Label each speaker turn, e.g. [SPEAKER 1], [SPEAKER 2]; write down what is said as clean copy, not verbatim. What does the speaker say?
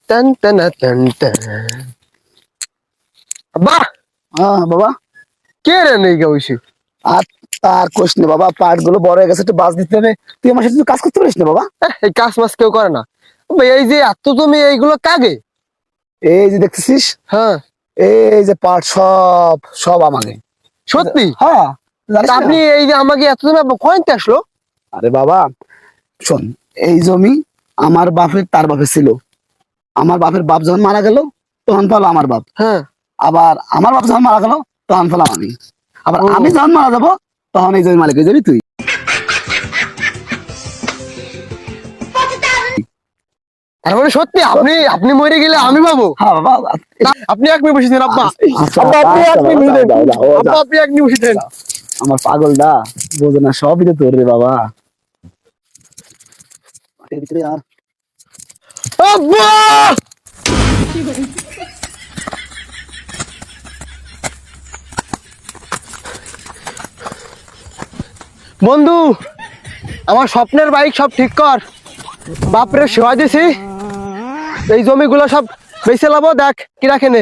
[SPEAKER 1] টান টানা টান টান। আব্বা
[SPEAKER 2] হ্যাঁ বাবা।
[SPEAKER 1] কে রে নেই গাউছি?
[SPEAKER 2] আর তার কোশ না বাবা, পাট গুলো বড় হয়ে গেছে, একটু বাস দিতে হবে। তুই আমার সাথে একটু কাজ করতে পারিস না বাবা?
[SPEAKER 1] এই কাজ মাস কেউ করে না। আব্বা, এই যে এত তুমি এইগুলো কাগে?
[SPEAKER 2] এই যে দেখতেছিস,
[SPEAKER 1] হ্যাঁ
[SPEAKER 2] এই যে পাট সব সব আমাকে।
[SPEAKER 1] সত্যি?
[SPEAKER 2] হ্যাঁ, জানিস
[SPEAKER 1] তা
[SPEAKER 2] না?
[SPEAKER 1] আপনি এই যে আমাকে এতদিন কয়েনতে আসলো?
[SPEAKER 2] আরে বাবা শোন, এই জমি আমার বাপের তার বাপের ছিল। আমার বাপের বাপ যখন মারা গেল তখন পেলো আমার বাপ।
[SPEAKER 1] হ্যাঁ।
[SPEAKER 2] আবার আমার বাপ যখন মারা গেল তখন পেলাম আমি। আবার
[SPEAKER 1] ও।
[SPEAKER 2] আমি যখন মারা যাবো তখন এই জমি মালিক হয়ে যাবি তুই।
[SPEAKER 1] তার মানে সত্যি আপনি আপনি মরে গেলে আমি পাবো?
[SPEAKER 2] হ্যাঁ বাবা।
[SPEAKER 1] আপনি এক মিনিট বসে দেন আব্বা।
[SPEAKER 2] আচ্ছা,
[SPEAKER 1] আব্বা আপনি এক
[SPEAKER 2] আচ্ছা
[SPEAKER 1] মিনিট
[SPEAKER 2] বাবা,
[SPEAKER 1] বসে দেন।
[SPEAKER 2] যাও, যাও, যাও,
[SPEAKER 1] আব্বা
[SPEAKER 2] যাও।
[SPEAKER 1] আপনি এক মিনিট বসে দেন।
[SPEAKER 2] আমার পাগলটা বোঝে না, সবই তো তোর রে বাবা। মাটির ভিতরে আর
[SPEAKER 1] আব্বা! বন্ধু, আমার স্বপ্নের বাইক সব ঠিক কর। বাপরে সেবা দিছি, এই জমিগুলো সব বেঁচে লাবো, দেখ কি রাখে নে।